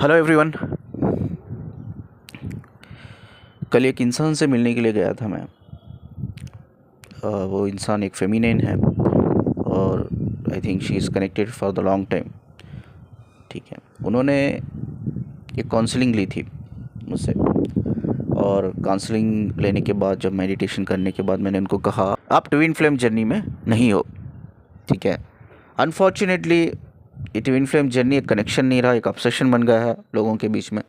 Hello everyone. कल एक इंसान से मिलने के लिए गया था मैं। वो इंसान एक फेमिनिन है और I think she is connected for the long time. ठीक है, उन्होंने एक काउंसलिंग ली थी मुझसे और काउंसलिंग लेने के बाद जब मेडिटेशन करने के बाद मैंने उनको कहा आप ट्विन फ्लेम जर्नी में नहीं हो। ठीक है, अनफॉर्चुनेटली ये ट्विन फ्लेम जर्नी एक कनेक्शन नहीं रहा, एक ऑब्सेशन बन गया है लोगों के बीच में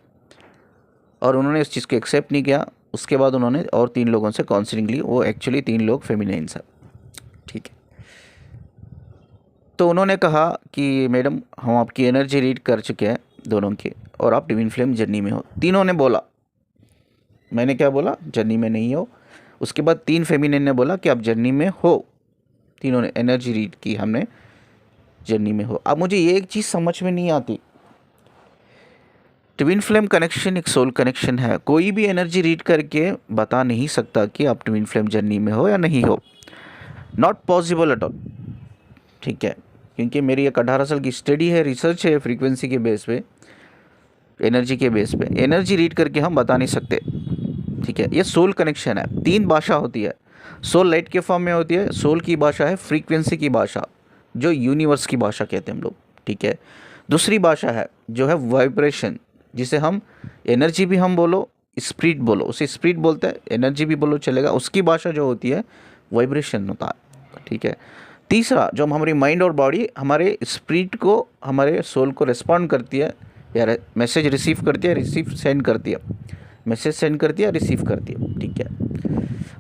और उन्होंने इस चीज़ को एक्सेप्ट नहीं किया। उसके बाद उन्होंने और 3 लोगों से काउंसलिंग ली। वो एक्चुअली 3 लोग फेमिनिन्स हैं। ठीक है, तो उन्होंने कहा कि मैडम हम आपकी एनर्जी रीड कर चुके हैं दोनों की और आप ट्विन फ्लेम जर्नी में हो। तीनों ने बोला, मैंने क्या बोला, जर्नी में नहीं हो। उसके बाद 3 फेमिनिन ने बोला कि आप जर्नी में हो। तीनों ने एनर्जी रीड की, हमने जर्नी में हो। अब मुझे ये एक चीज़ समझ में नहीं आती, ट्विन फ्लेम कनेक्शन एक सोल कनेक्शन है। कोई भी एनर्जी रीड करके बता नहीं सकता कि आप ट्विन फ्लेम जर्नी में हो या नहीं हो। Not possible at all. ठीक है, क्योंकि मेरी एक 18 साल की स्टडी है, रिसर्च है, फ्रीक्वेंसी के बेस पे, एनर्जी के बेस पे एनर्जी रीड करके हम बता नहीं सकते। ठीक है, ये सोल कनेक्शन है। 3 भाषा होती है। सोल लाइट के फॉर्म में होती है। सोल की भाषा है फ्रीक्वेंसी की भाषा, जो यूनिवर्स की भाषा कहते हैं हम लोग। ठीक है, दूसरी भाषा है जो है वाइब्रेशन, जिसे हम एनर्जी भी हम बोलो, स्पिरिट बोलो, उसे स्पिरिट बोलते हैं, एनर्जी भी बोलो चलेगा। उसकी भाषा जो होती है वाइब्रेशन होता है। ठीक है, तीसरा जो हमारी माइंड और बॉडी हमारे स्पिरिट को, हमारे सोल को रिस्पॉन्ड करती है या मैसेज रिसीव करती है, रिसीव सेंड करती है, मैसेज सेंड करती है, रिसीव करती है। ठीक है,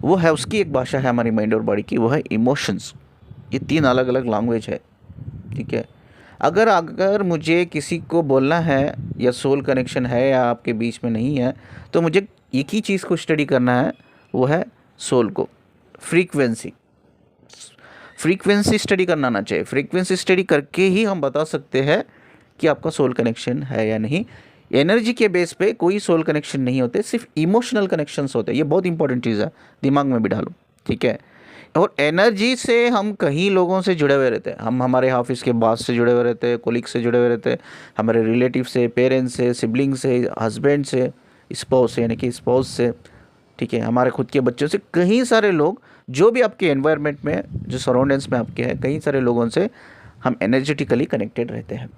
वो है, उसकी एक भाषा है हमारी माइंड और बॉडी की, वो है इमोशंस। ये 3 अलग अलग लैंग्वेज है। ठीक है, अगर अगर मुझे किसी को बोलना है या सोल कनेक्शन है या आपके बीच में नहीं है, तो मुझे एक ही चीज़ को स्टडी करना है, वो है सोल को, फ्रीक्वेंसी। फ्रीक्वेंसी स्टडी करना आना चाहिए। फ्रीक्वेंसी स्टडी करके ही हम बता सकते हैं कि आपका सोल कनेक्शन है या नहीं। एनर्जी के बेस पे कोई सोल कनेक्शन नहीं होते, सिर्फ इमोशनल कनेक्शंस होते हैं। ये बहुत इंपॉर्टेंट चीज़ है, दिमाग में बिठा लो। ठीक है, और एनर्जी से हम कहीं लोगों से जुड़े हुए रहते हैं। हम हमारे ऑफिस के बॉस से जुड़े हुए रहते हैं, कोलिग से जुड़े हुए रहते हैं, हमारे रिलेटिव से, पेरेंट्स से, सिबलिंग से, हस्बैंड से, स्पाउस यानी कि स्पाउस से। ठीक है, हमारे खुद के बच्चों से, कई सारे लोग जो भी आपके एनवायरनमेंट में, जो सराउंडिंग्स में आपके हैं, कई सारे लोगों से हम एनर्जेटिकली कनेक्टेड रहते हैं।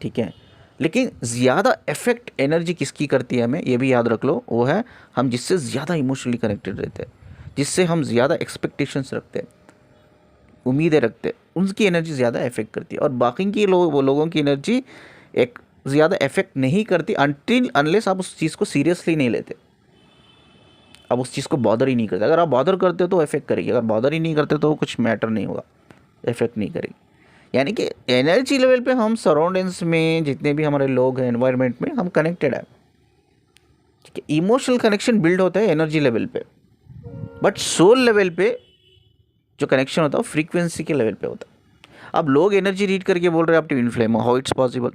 ठीक है, लेकिन ज़्यादा इफेक्ट एनर्जी किसकी करती है हमें, ये भी याद रख लो, वो है हम जिससे ज़्यादा इमोशनली कनेक्टेड रहते हैं, जिससे हम ज़्यादा एक्सपेक्टेशंस रखते हैं, उम्मीदें रखते हैं, उनकी एनर्जी ज़्यादा इफेक्ट करती है। और बाकी की वो लोगों की एनर्जी एक ज़्यादा इफेक्ट नहीं करती अनटिल अनलेस आप उस चीज़ को सीरियसली नहीं लेते, आप उस चीज़ को बॉदर ही नहीं करते। अगर आप बॉदर करते हो तो इफेक्ट करेगी, अगर बॉदर ही नहीं करते तो कुछ मैटर नहीं होगा, इफेक्ट नहीं करेगी। यानी कि एनर्जी लेवल पे हम सराउंडिंग्स में जितने भी हमारे लोग हैं, एनवायरनमेंट में हम कनेक्टेड है। ठीक है, इमोशनल कनेक्शन बिल्ड होता है एनर्जी लेवल पे, बट सोल लेवल पे जो कनेक्शन होता है वो फ्रीक्वेंसी के लेवल पे होता है। अब लोग एनर्जी रीड करके बोल रहे हैं आप ट्विन फ्लेम हो, how it's possible,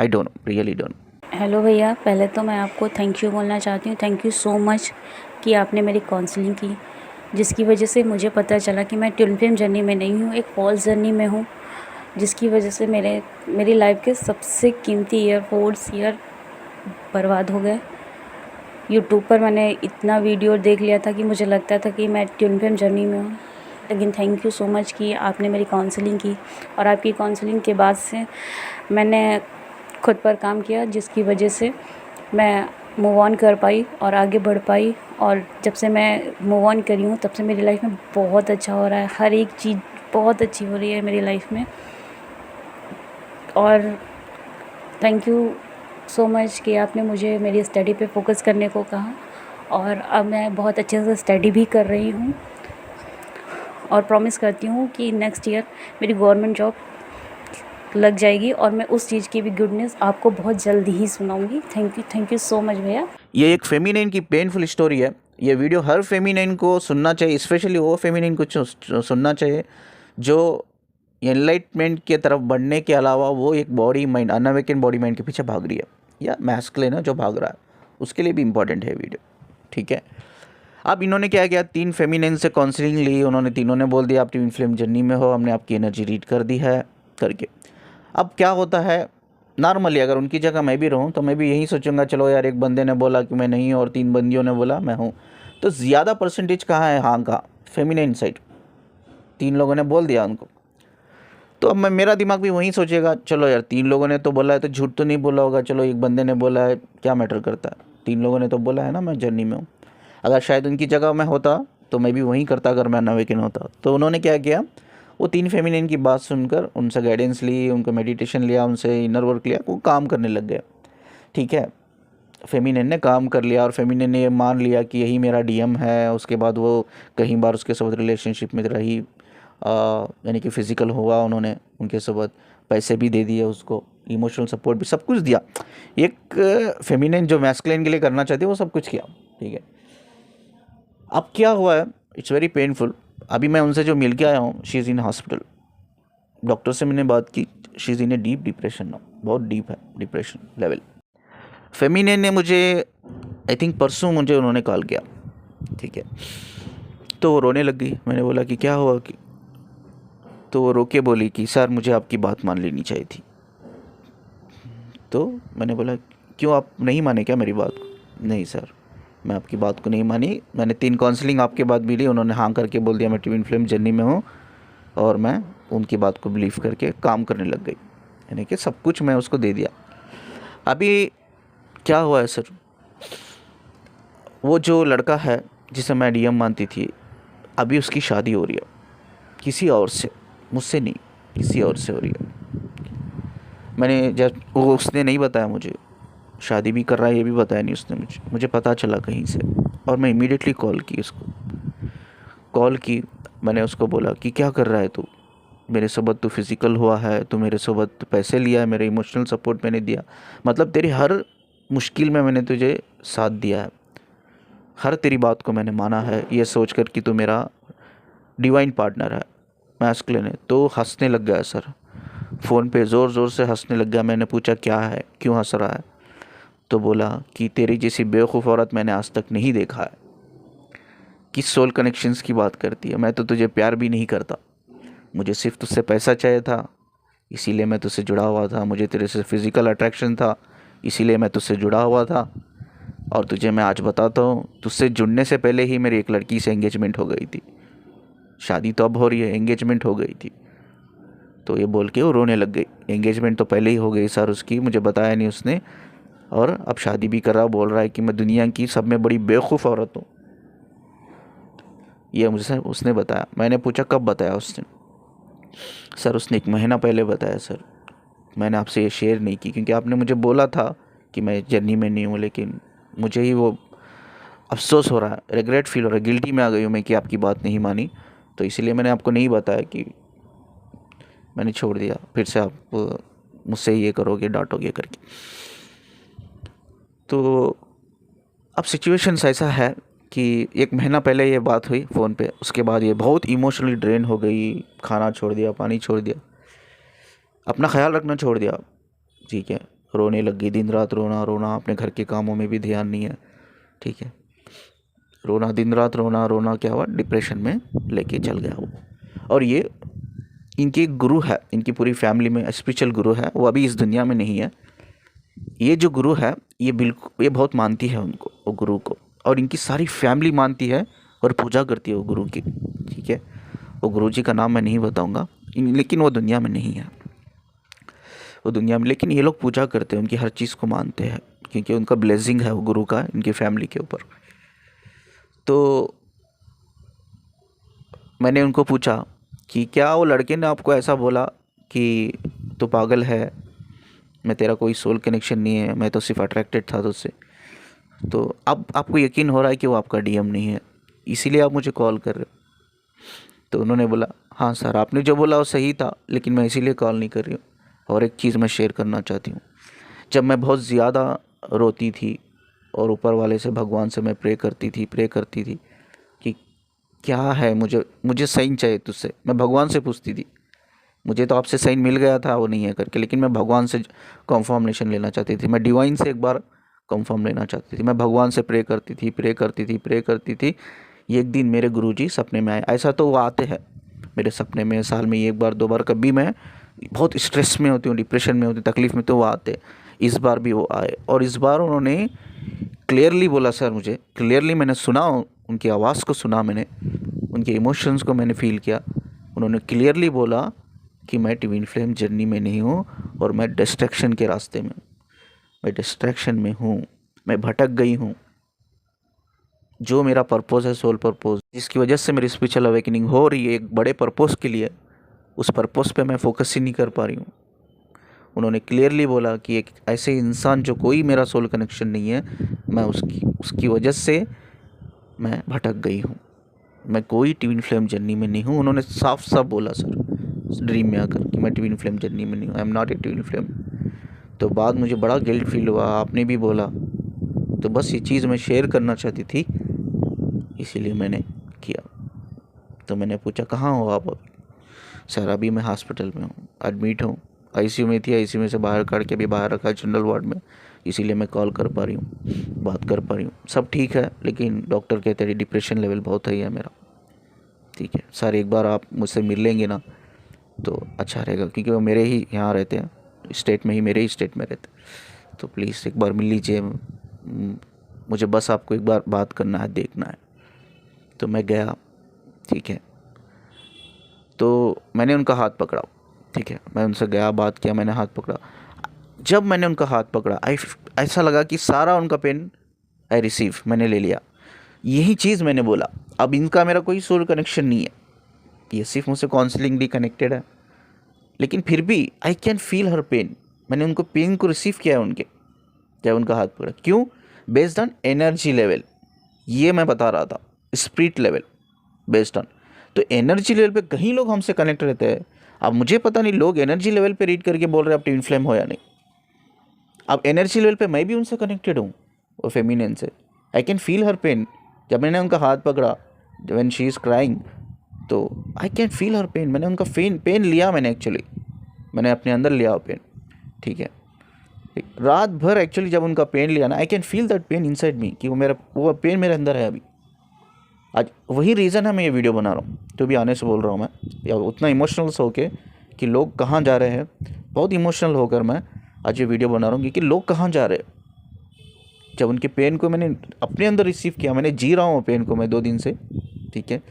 I don't know, really don't know. Hello भैया, पहले तो मैं आपको थैंक यू बोलना चाहती हूँ। थैंक यू सो मच कि आपने मेरी काउंसलिंग की, जिसकी वजह से मुझे पता चला कि मैं ट्विन फ्लेम जर्नी में नहीं हूँ, एक फॉल्स जर्नी में हूँ, जिसकी वजह से मेरी लाइफ के सबसे कीमती ईयर बर्बाद हो गए। यूट्यूब पर मैंने इतना वीडियो देख लिया था कि मुझे लगता था कि मैं ट्विन फ्लेम जर्नी में हूँ, लेकिन थैंक यू सो मच कि आपने मेरी काउंसलिंग की। और आपकी काउंसलिंग के बाद से मैंने खुद पर काम किया, जिसकी वजह से मैं मूव ऑन कर पाई और आगे बढ़ पाई। और जब से मैं मूव ऑन करी हूँ, तब से मेरी लाइफ में बहुत अच्छा हो रहा है, हर एक चीज़ बहुत अच्छी हो रही है मेरी लाइफ में। और थैंक यू सो मच कि आपने मुझे मेरी स्टडी पे फोकस करने को कहा, और अब मैं बहुत अच्छे से स्टडी भी कर रही हूँ और प्रॉमिस करती हूँ कि नेक्स्ट ईयर मेरी गवर्नमेंट जॉब लग जाएगी और मैं उस चीज़ की भी गुड न्यूज़ आपको बहुत जल्दी ही सुनाऊंगी। थैंक यू सो मच भैया। ये एक फेमिनिन की पेनफुल स्टोरी है। ये वीडियो हर फेमिनिन को सुनना चाहिए, स्पेशली वो फेमिनिन को सुनना चाहिए जो एनलाइटमेंट की तरफ बढ़ने के अलावा वो एक बॉडी माइंड, अनअवेकन बॉडी माइंड के पीछे भाग रही है, या मैस्कुलिन है जो भाग रहा है, उसके लिए भी इम्पॉर्टेंट है वीडियो। ठीक है, अब इन्होंने क्या किया, 3 फेमिनिन से काउंसलिंग ली। उन्होंने तीनों ने बोल दिया आप ट्विन फ्लेम जर्नी में हो, हमने आपकी एनर्जी रीड कर दी है करके। अब क्या होता है, नॉर्मली अगर उनकी जगह मैं भी रहूँ तो मैं भी यही सोचूंगा, चलो यार एक बंदे ने बोला कि मैं नहीं हूँ और 3 बंदियों ने बोला मैं हूँ, तो ज़्यादा परसेंटेज कहाँ है हाँ का, फेमिनिन साइड। 3 लोगों ने बोल दिया उनको, तो अब मैं मेरा दिमाग भी वही सोचेगा, चलो यार 3 लोगों ने तो बोला है तो झूठ तो नहीं बोला होगा, चलो एक बंदे ने बोला है क्या मैटर करता है, 3 लोगों ने तो बोला है ना, मैं जर्नी में हूँ। अगर शायद उनकी जगह मैं होता तो मैं भी वही करता अगर मैं अनअवेकन होता। तो उन्होंने क्या किया, वो 3 फेमिनिन की बात सुनकर उनसे गाइडेंस ली, उनको मेडिटेशन लिया, उनसे इनर वर्क लिया, वो काम करने लग गए। ठीक है, फेमिनिन ने काम कर लिया और फेमिनिन ने ये मान लिया कि यही मेरा डीएम है। उसके बाद वो कई बार उसके साथ रिलेशनशिप में रही, यानी कि फ़िज़िकल हुआ, उन्होंने उनके साथ पैसे भी दे दिए उसको, इमोशनल सपोर्ट भी, सब कुछ दिया। एक फेमिनिन जो मैस्कुलिन के लिए करना चाहती है वो सब कुछ किया। ठीक है, अब क्या हुआ है, इट्स वेरी पेनफुल। अभी मैं उनसे जो मिल के आया हूँ, she is in hospital. Doctor से मैंने बात की, she is in a deep depression now, बहुत डीप है डिप्रेशन लेवल। फेमिनिन ने मुझे आई थिंक परसों मुझे उन्होंने कॉल किया। ठीक है, तो वो रोने लग गई। मैंने बोला कि क्या हुआ कि, तो वो रो के बोली कि सर मुझे आपकी बात मान लेनी चाहिए थी। तो मैंने बोला क्यों, आप नहीं माने क्या मेरी बात को? नहीं सर, मैं आपकी बात को नहीं मानी, मैंने 3 काउंसलिंग आपके बाद मिली, उन्होंने हाँ करके बोल दिया मैं ट्विन फ्लेम जर्नी में हूँ, और मैं उनकी बात को बिलीव करके काम करने लग गई, यानी कि सब कुछ मैं उसको दे दिया। अभी क्या हुआ है सर, वो जो लड़का है जिसे मैं डीएम मानती थी, अभी उसकी शादी हो रही है किसी और से, मुझसे नहीं, किसी और से हो रही है। मैंने जब वो, उसने नहीं बताया मुझे शादी भी कर रहा है, ये भी बताया नहीं उसने मुझे पता चला कहीं से, और मैं इमीडिएटली कॉल की उसको, कॉल की। मैंने उसको बोला कि क्या कर रहा है तू, मेरे सोबत तू फिज़िकल हुआ है, तू मेरे सोबत पैसे लिया है, मेरे इमोशनल सपोर्ट मैंने दिया, मतलब तेरी हर मुश्किल में मैंने तुझे साथ दिया है, हर तेरी बात को मैंने माना है, ये सोच कर कि तू मेरा डिवाइन पार्टनर है, मैस्कुलिन है। तो हंसने लग गया सर, फ़ोन पे ज़ोर ज़ोर से हंसने लग गया। मैंने पूछा क्या है, क्यों हंस रहा है? तो बोला कि तेरी जैसी बेवकूफ़ औरत मैंने आज तक नहीं देखा है, किस सोल कनेक्शंस की बात करती है, मैं तो तुझे प्यार भी नहीं करता, मुझे सिर्फ तुझसे पैसा चाहिए था, इसीलिए मैं तुझसे जुड़ा हुआ था, मुझे तेरे से फिज़िकल अट्रैक्शन था, इसीलिए मैं तुझसे जुड़ा हुआ था। और तुझे मैं आज बताता हूँ, तुझसे जुड़ने से पहले ही मेरी एक लड़की से एंगेजमेंट हो गई थी, शादी तो अब हो रही है, एंगेजमेंट हो गई थी। तो ये बोल के वो रोने लग गई। एंगेजमेंट तो पहले ही हो गई सर उसकी, मुझे बताया नहीं उसने, और अब शादी भी कर रहा, बोल रहा है कि मैं दुनिया की सब में बड़ी बेवकूफ़ औरत हूँ। ये मुझसे उसने बताया। मैंने पूछा कब बताया उसने? सर उसने 1 महीना पहले बताया सर, मैंने आपसे ये शेयर नहीं की क्योंकि आपने मुझे बोला था कि मैं जर्नी में नहीं हूँ, लेकिन मुझे ही वो अफसोस हो रहा है, रिग्रेट फील हो रहा है, गिल्टी में आ गई हूँ मैं कि आपकी बात नहीं मानी, तो इसीलिए मैंने आपको नहीं बताया कि मैंने छोड़ दिया, फिर से आप मुझसे ये करोगे, डांटोगे करके। तो अब सिचुएशंस ऐसा है कि 1 महीना पहले ये बात हुई फ़ोन पे, उसके बाद ये बहुत इमोशनली ड्रेन हो गई, खाना छोड़ दिया, पानी छोड़ दिया, अपना ख्याल रखना छोड़ दिया। ठीक है, रोने लग गई, दिन रात रोना रोना, अपने घर के कामों में भी ध्यान नहीं है। ठीक है, रोना, दिन रात रोना रोना, क्या हुआ, डिप्रेशन में लेके चल गया वो। और ये इनकी एक गुरु है, इनकी पूरी फैमिली में स्पिरिचुअल गुरु है, वो अभी इस दुनिया में नहीं है। ये जो गुरु है ये बिल्कुल, ये बहुत मानती है उनको, वो गुरु को, और इनकी सारी फैमिली मानती है और पूजा करती है वो गुरु की। ठीक है, वो गुरु जी का नाम मैं नहीं बताऊंगा, लेकिन वो दुनिया में नहीं है, वो दुनिया में, लेकिन ये लोग पूजा करते हैं, उनकी हर चीज़ को मानते हैं, क्योंकि उनका ब्लेसिंग है वो गुरु का इनकी फैमिली के ऊपर। तो मैंने उनको पूछा कि क्या वो लड़के ने आपको ऐसा बोला कि तू पागल है, मैं तेरा कोई सोल कनेक्शन नहीं है, मैं तो सिर्फ अट्रैक्टेड था तुझसे, तो अब आपको यकीन हो रहा है कि वो आपका डीएम नहीं है, इसीलिए आप मुझे कॉल कर रहे हो? तो उन्होंने बोला हाँ सर, आपने जो बोला वो सही था, लेकिन मैं इसीलिए कॉल नहीं कर रही हूँ। और एक चीज़ मैं शेयर करना चाहती हूँ, जब मैं बहुत ज़्यादा रोती थी और ऊपर वाले से, भगवान से मैं प्रे करती थी कि क्या है, मुझे साइन चाहिए तुझसे, मैं भगवान से पूछती थी। मुझे तो आपसे साइन मिल गया था वो नहीं है करके, लेकिन मैं भगवान से कंफर्मेशन लेना चाहती थी, मैं डिवाइन से एक बार कंफर्म लेना चाहती थी। मैं भगवान से प्रे करती थी। एक दिन मेरे गुरुजी सपने में आए। ऐसा तो वो आते हैं मेरे सपने में, साल में 1 बार 2 बार, कभी मैं बहुत स्ट्रेस में होती हूँ, डिप्रेशन में होती हूँ, तकलीफ़ में, तो वो आते। इस बार भी वो आए और इस बार उन्होंने क्लियरली बोला सर, मुझे क्लियरली मैंने सुना, उनकी आवाज़ को सुना मैंने, उनके इमोशंस को मैंने फ़ील किया। उन्होंने क्लियरली बोला कि मैं ट्विन फ्लेम जर्नी में नहीं हूँ और मैं डिस्ट्रैक्शन के रास्ते में हूँ, मैं डिस्ट्रैक्शन में हूँ, मैं भटक गई हूँ। जो मेरा पर्पस है, सोल पर्पस, जिसकी वजह से मेरी स्पिरिचुअल अवेकनिंग हो रही है एक बड़े पर्पस के लिए, उस पर्पस पे मैं फोकस ही नहीं कर पा रही हूँ। उन्होंने क्लियरली बोला कि एक ऐसे इंसान जो कोई मेरा सोल कनेक्शन नहीं है, मैं उसकी वजह से मैं भटक गई हूँ, मैं कोई ट्विन फ्लेम जर्नी में नहीं हूँ। उन्होंने साफ साफ बोला सर ड्रीम में आकर कि मैं ट्विन फ्लेम जर्नी में नहीं हूँ, I am not a twin flame. तो बाद मुझे बड़ा गिल्ट फील हुआ, आपने भी बोला, तो बस ये चीज़ मैं शेयर करना चाहती थी, इसीलिए मैंने किया। तो मैंने पूछा कहाँ हो आप अभी? सर अभी मैं हॉस्पिटल में हूँ, एडमिट हूँ, आईसीयू में थी, आईसीयू में से बाहर काट के भी बाहर रखा है जनरल वार्ड में, इसीलिए मैं कॉल कर पा रही हूँ, बात कर पा रही हूँ। सब ठीक है, लेकिन डॉक्टर कहते हैं डिप्रेशन लेवल बहुत हाई है मेरा। ठीक है सर, एक बार आप मुझसे मिल लेंगे ना तो अच्छा रहेगा, क्योंकि वो मेरे ही यहाँ रहते हैं, स्टेट में ही, मेरे ही स्टेट में रहते हैं। तो प्लीज़ एक बार मिल लीजिए, मुझे बस आपको एक बार बात करना है, देखना है। तो मैं गया, ठीक है, तो मैंने उनका हाथ पकड़ा, ठीक है, मैं उनसे गया, बात किया, मैंने हाथ पकड़ा। जब मैंने उनका हाथ पकड़ा, ऐसा लगा कि सारा उनका पेन आई रिसीव, मैंने ले लिया। यही चीज़ मैंने बोला, अब इनका मेरा कोई सोल कनेक्शन नहीं है, ये सिर्फ मुझसे काउंसलिंगली कनेक्टेड है, लेकिन फिर भी I can feel her pain. मैंने उनको पेन को रिसीव किया है उनके, जब उनका हाथ पकड़ा। क्यों? बेस्ड ऑन एनर्जी लेवल, ये मैं बता रहा था, स्पिरिट लेवल बेस्ड ऑन। तो एनर्जी लेवल पे कहीं लोग हमसे कनेक्ट रहते हैं। अब मुझे पता नहीं लोग एनर्जी लेवल पे रीड करके बोल रहे हैं आप ट्विन फ्लेम हो या नहीं। अब एनर्जी लेवल पे मैं भी उनसे कनेक्टेड हूँ, वो फेमिनिन से। I can feel her pain. जब मैंने उनका हाथ पकड़ा, व्हेन शी इज़ क्राइंग, तो I can feel her pain. मैंने उनका पेन लिया, मैंने एक्चुअली मैंने अपने अंदर लिया वो पेन, ठीक है। रात भर एक्चुअली जब उनका पेन लिया ना, आई can feel that pain inside me, कि वो पेन मेरे अंदर है अभी। आज वही रीज़न है मैं ये वीडियो बना रहा हूँ, तो भी आने से बोल रहा हूँ मैं, या उतना इमोशनल हो के कि लोग कहाँ जा रहे हैं, बहुत इमोशनल होकर मैं आज ये वीडियो बना रहा हूँ, क्योंकि लोग कहाँ जा रहे हैं। जब उनके पेन को मैंने अपने अंदर रिसीव किया, मैंने जी रहा हूँ पेन को मैं 2 दिन से, ठीक है।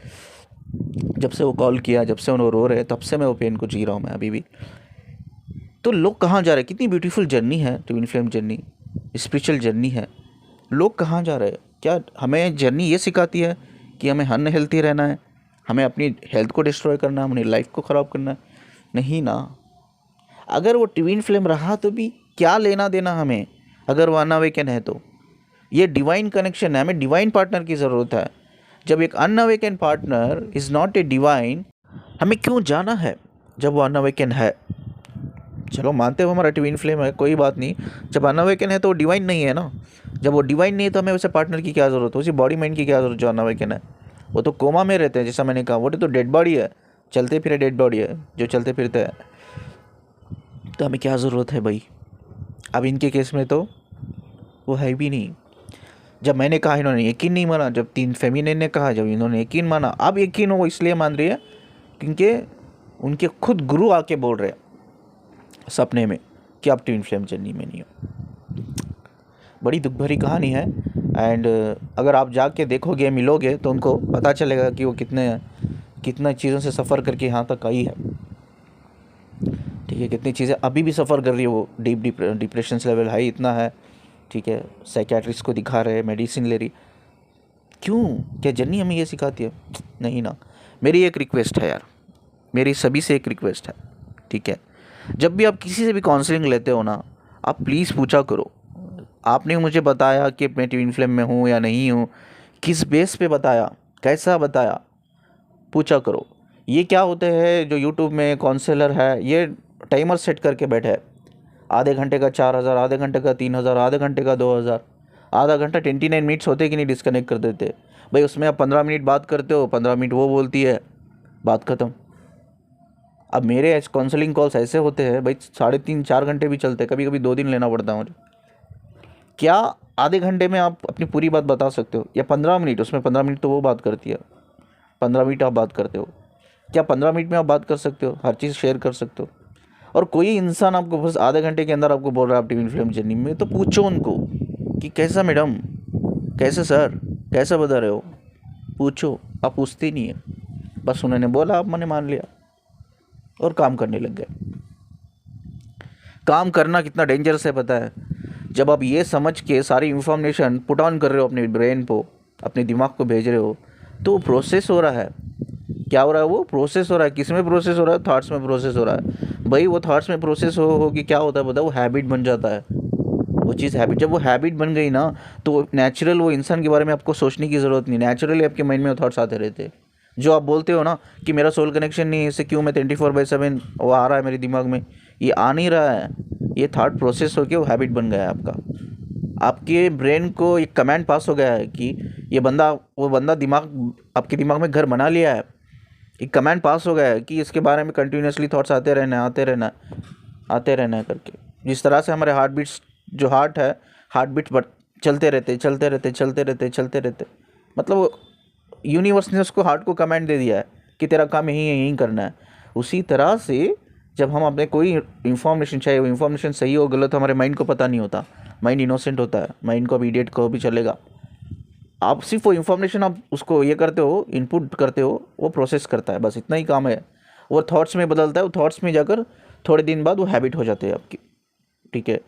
जब से वो कॉल किया, जब से उन्होंने रो रहे, तब से मैं वो पेन को जी रहा हूँ मैं अभी भी। तो लोग कहाँ जा रहे हैं? कितनी ब्यूटीफुल जर्नी है twin flame journey, spiritual journey है। लोग कहाँ जा रहे हैं? क्या हमें जर्नी ये सिखाती है कि हमें अनहेल्थी रहना है, हमें अपनी हेल्थ को डिस्ट्रॉय करना है, अपनी लाइफ को ख़राब करना है? नहीं ना। अगर वो ट्विन फ्लेम रहा तो भी क्या लेना देना हमें, अगर वो अनअवेकन है तो। ये डिवाइन कनेक्शन है, हमें डिवाइन पार्टनर की ज़रूरत है। जब एक unawaken partner is not a divine, हमें क्यों जाना है जब वो अनअवेकन है? चलो मानते हो हमारा ट्विन फ्लेम है, कोई बात नहीं। जब अनअवेकन है तो वो डिवाइन नहीं है ना। जब वो डिवाइन नहीं है तो हमें वैसे पार्टनर की क्या ज़रूरत है, उसी बॉडी माइंड की क्या ज़रूरत जो अनअवेकन है। वो तो कोमा में रहते हैं, जैसा मैंने कहा, वो तो डेड बॉडी है, चलते फिरे डेड बॉडी है जो चलते फिरते हैं। तो हमें क्या ज़रूरत है भाई? अब इनके केस में तो वो है भी नहीं। जब मैंने कहा इन्होंने यकीन नहीं माना, जब 3 फेमिनिन ने कहा, जब इन्होंने यकीन माना। अब यकीन हो इसलिए मान रही है क्योंकि उनके खुद गुरु आके बोल रहे हैं सपने में कि आप ट्विन फ्लेम जर्नी में नहीं हो। बड़ी दुख भरी कहानी है। एंड अगर आप जाके देखोगे, मिलोगे, तो उनको पता चलेगा कि वो कितना चीज़ों से सफ़र करके यहाँ तक आई है, ठीक है। कितनी चीज़ें अभी भी सफ़र कर रही है वो, डीप डिप्रेशन लेवल हाई इतना है, ठीक है। साइकियाट्रिस्ट को दिखा रहे, मेडिसिन ले रही। क्यों? क्या जर्नी हमें ये सिखाती है? नहीं ना। मेरी एक रिक्वेस्ट है यार, मेरी सभी से एक रिक्वेस्ट है, ठीक है। जब भी आप किसी से भी काउंसलिंग लेते हो ना, आप प्लीज़ पूछा करो, आपने मुझे बताया कि मैं ट्विन फ्लेम में हूँ या नहीं हूँ, किस बेस पे बताया, कैसा बताया, पूछा करो। ये क्या होते हैं जो यूट्यूब में काउंसलर है, ये टाइमर सेट करके बैठे है, आधे घंटे का 4000, आधे घंटे का 3000, आधे घंटे का 2000, आधा घंटा 29 मिनट्स होते कि नहीं डिस्कनेक्ट कर देते भाई। उसमें आप 15 मिनट बात करते हो, 15 मिनट वो बोलती है, बात ख़त्म। अब मेरे काउंसलिंग कॉल्स ऐसे होते हैं भाई, 3.5-4 घंटे भी चलते हैं, कभी कभी 2 दिन लेना पड़ता है मुझे। क्या आधे घंटे में आप अपनी पूरी बात बता सकते हो? या 15 मिनट, उसमें 15 मिनट तो वो बात करती है, 15 मिनट आप बात करते हो। क्या 15 मिनट में आप बात कर सकते हो, हर चीज़ शेयर कर सकते हो? और कोई इंसान आपको बस आधे घंटे के अंदर आपको बोल रहा है आप ट्विन फ्लेम जर्नी में, तो पूछो उनको कि कैसा मैडम, कैसे सर, कैसा बता रहे हो, पूछो। आप पूछते ही नहीं है, बस उन्होंने बोला आप मैंने मान लिया और काम करने लग गए। काम करना कितना डेंजरस है पता है? जब आप ये समझ के सारी इन्फॉर्मेशन पुट ऑन कर रहे हो अपने ब्रेन को, अपने दिमाग को भेज रहे हो, तो वो प्रोसेस हो रहा है। क्या हो रहा है? वो प्रोसेस हो रहा है। किस में प्रोसेस हो रहा है? थॉट्स में प्रोसेस हो रहा है। भाई वो थॉट्स में प्रोसेस हो कि क्या होता है पता है? वो हैबिट बन जाता है। वो चीज़ हैबिट, जब वो हैबिट बन गई ना, तो नेचुरल वो इंसान के बारे में आपको सोचने की ज़रूरत नहीं, नेचुरली आपके माइंड में वो थॉट्स आते रहते हैं। जो आप बोलते हो ना कि मेरा सोल कनेक्शन नहीं है, इससे क्यों मैं 24/7 वो आ रहा है मेरे दिमाग में, ये आ नहीं रहा है। ये थॉट प्रोसेस होकर वो हैबिट बन गया है आपका। आपके ब्रेन को एक कमांड पास हो गया है कि ये बंदा, वो बंदा दिमाग, आपके दिमाग में घर बना लिया है। एक कमांड पास हो गया है कि इसके बारे में कंटिन्यूसली थॉट्स आते रहना है, आते रहना है, आते रहना है करके। जिस तरह से हमारे हार्ट बीट्स, जो हार्ट है, हार्ट बीट बढ़ चलते रहते चलते रहते चलते रहते चलते रहते, मतलब यूनिवर्स ने उसको, हार्ट को कमांड दे दिया है कि तेरा काम यही है, यही करना है। उसी तरह से जब हम अपने कोई इन्फॉर्मेशन, चाहे वो इन्फॉर्मेशन सही हो गलत, हमारे माइंड को पता नहीं होता। माइंड इनोसेंट होता है, माइंड को अब इडियट को भी चलेगा। आप सिर्फ वो इन्फॉर्मेशन आप उसको ये करते हो, इनपुट करते हो, वो प्रोसेस करता है, बस इतना ही काम है। वो थॉट्स में बदलता है, वो थॉट्स में जाकर थोड़े दिन बाद वो हैबिट हो जाते हैं आपकी। ठीक है,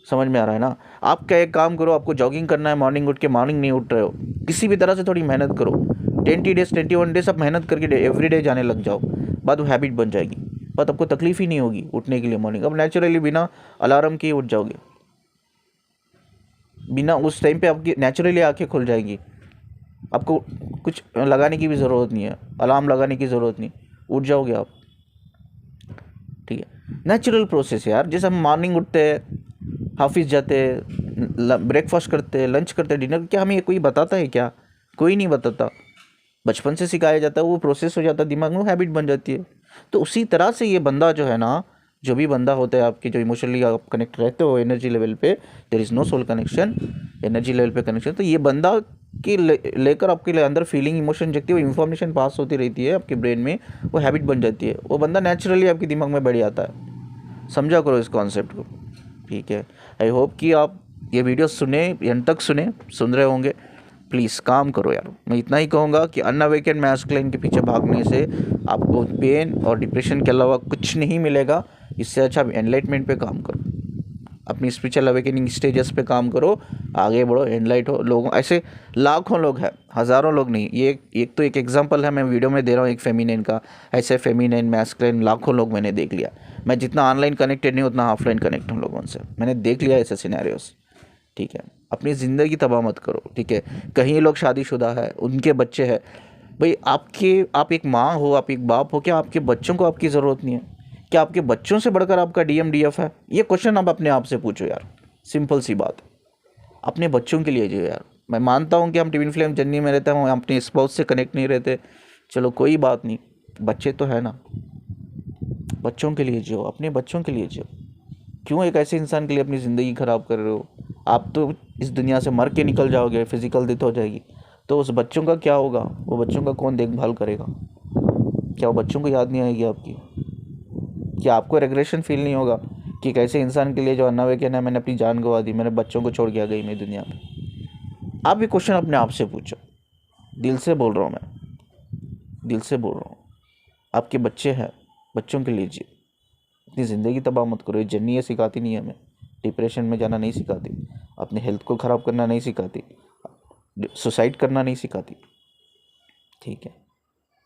समझ में आ रहा है ना? आप क्या एक काम करो, आपको जॉगिंग करना है, मॉर्निंग उठ के, मॉर्निंग नहीं उठ रहे हो, किसी भी तरह से थोड़ी मेहनत करो। 20 डेज 21 डेज आप मेहनत करके एवरी डे जाने लग जाओ, बाद वो हैबिट बन जाएगी। बाद आपको तकलीफ ही नहीं होगी उठने के लिए मॉर्निंग। अब नेचुरली बिना अलार्म के उठ जाओगे, बिना उस टाइम पे आपकी नेचुरली आंखें खुल जाएंगी। आपको कुछ लगाने की भी ज़रूरत नहीं है, अलार्म लगाने की ज़रूरत नहीं, उठ जाओगे आप। ठीक है, नेचुरल प्रोसेस है यार। जैसे हम मॉर्निंग उठते हैं, ऑफिस जाते हैं, ब्रेकफास्ट करते हैं, लंच करते हैं, डिनर, क्या हमें ये कोई बताता है क्या? कोई नहीं बताता। बचपन से सिखाया जाता है, वो प्रोसेस हो जाता है दिमाग में, वो हैबिट बन जाती है। तो उसी तरह से ये बंदा जो है ना, जो भी बंदा होता है आपके, जो इमोशनली आप कनेक्ट रहते हो एनर्जी लेवल पे, there is no soul connection, energy level पे कनेक्शन, तो ये बंदा की लेकर आपके अंदर फीलिंग, इमोशन जगती है, वो इन्फॉर्मेशन पास होती रहती है आपके ब्रेन में, वो हैबिट बन जाती है, वो बंदा नेचुरली आपके दिमाग में बैठ जाता है। समझा करो इस कॉन्सेप्ट को। ठीक है, आई होप कि आप ये वीडियो सुने, एंड तक सुन रहे होंगे। प्लीज़ काम करो यार। मैं इतना ही कहूँगा कि अनअवेकन मैस्कुलिन के पीछे भागने से आपको पेन और डिप्रेशन के अलावा कुछ नहीं मिलेगा। इससे अच्छा आप एनलाइटमेंट पे काम करो, अपनी स्पिरिचुअल अवेकनिंग स्टेजेस पे काम करो, आगे बढ़ो, एनलाइट हो। लोगों, ऐसे लाखों लोग हैं, हज़ारों लोग नहीं। ये एक तो एक एग्जांपल है, मैं वीडियो में दे रहा हूँ एक फेमिनिन का। ऐसे फेमिनिन, मैस्कुलिन लाखों लोग मैंने देख लिया। मैं जितना ऑनलाइन कनेक्टेड नहीं, उतना ऑफलाइन कनेक्ट हूँ लोगों से। मैंने देख लिया ऐसे सिनेरियोस। ठीक है, अपनी ज़िंदगी तबाह मत करो। ठीक है, कहीं लोग शादीशुदा है, उनके बच्चे हैं, भाई आप एक माँ हो, आप एक बाप हो, क्या आपके बच्चों को आपकी ज़रूरत नहीं है? क्या आपके बच्चों से बढ़कर आपका DMDF है? ये क्वेश्चन आप अपने आप से पूछो यार। सिंपल सी बात है, अपने बच्चों के लिए जो यार। मैं मानता हूँ कि हम ट्विन फ्लेम जर्नी में रहते हैं, हम अपने स्पाउस से कनेक्ट नहीं रहते, चलो कोई बात नहीं, बच्चे तो है ना, बच्चों के लिए जियो, अपने बच्चों के लिए जियो। क्यों एक ऐसे इंसान के लिए अपनी ज़िंदगी ख़राब कर रहे हो? आप तो इस दुनिया से मर के निकल जाओगे, फिज़िकल डेथ हो जाएगी, तो उस बच्चों का क्या होगा? वो बच्चों का कौन देखभाल करेगा? क्या वो बच्चों को याद नहीं आएगी आपकी? क्या आपको रिग्रेशन फील नहीं होगा कि एक ऐसे इंसान के लिए जो अनअवेकन है, मैंने अपनी जान गंवा दी, मैंने बच्चों को छोड़ के आ गई मैं दुनिया में? आप भी क्वेश्चन अपने आप से पूछो। दिल से बोल रहा हूँ मैं, दिल से बोल रहा हूँ। आपके बच्चे हैं, बच्चों के लिए जिए, अपनी ज़िंदगी तबाह मत करो। ये जर्नी ये सिखाती नहीं है हमें, डिप्रेशन में जाना नहीं सिखाती, अपने हेल्थ को ख़राब करना नहीं सिखाती, सुसाइड करना नहीं सिखाती। ठीक है,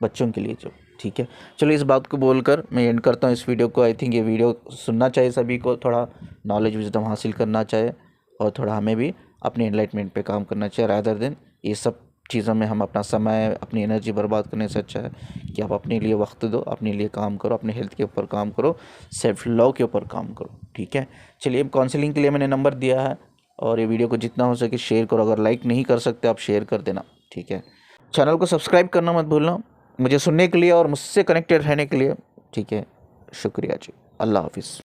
बच्चों के लिए जो। ठीक है, चलो इस बात को बोलकर मैं एंड करता हूँ इस वीडियो को। आई थिंक ये वीडियो सुनना चाहिए सभी को, थोड़ा नॉलेज विजडम हासिल करना चाहिए, और थोड़ा हमें भी अपने एनलाइटमेंट पे काम करना चाहिए, रादर देन ये सब चीज़ों में हम अपना समय, अपनी एनर्जी बर्बाद करने से अच्छा है कि आप अपने लिए वक्त दो, अपने लिए काम करो, अपने हेल्थ के ऊपर काम करो, सेल्फ लव के ऊपर काम करो। ठीक है, चलिए, काउंसलिंग के लिए मैंने नंबर दिया है, और ये वीडियो को जितना हो सके शेयर करो। अगर लाइक नहीं कर सकते आप शेयर कर देना। ठीक है, चैनल को सब्सक्राइब करना मत भूलना, मुझे सुनने के लिए और मुझसे कनेक्टेड रहने के लिए। ठीक है, शुक्रिया जी, अल्लाह हाफिज़।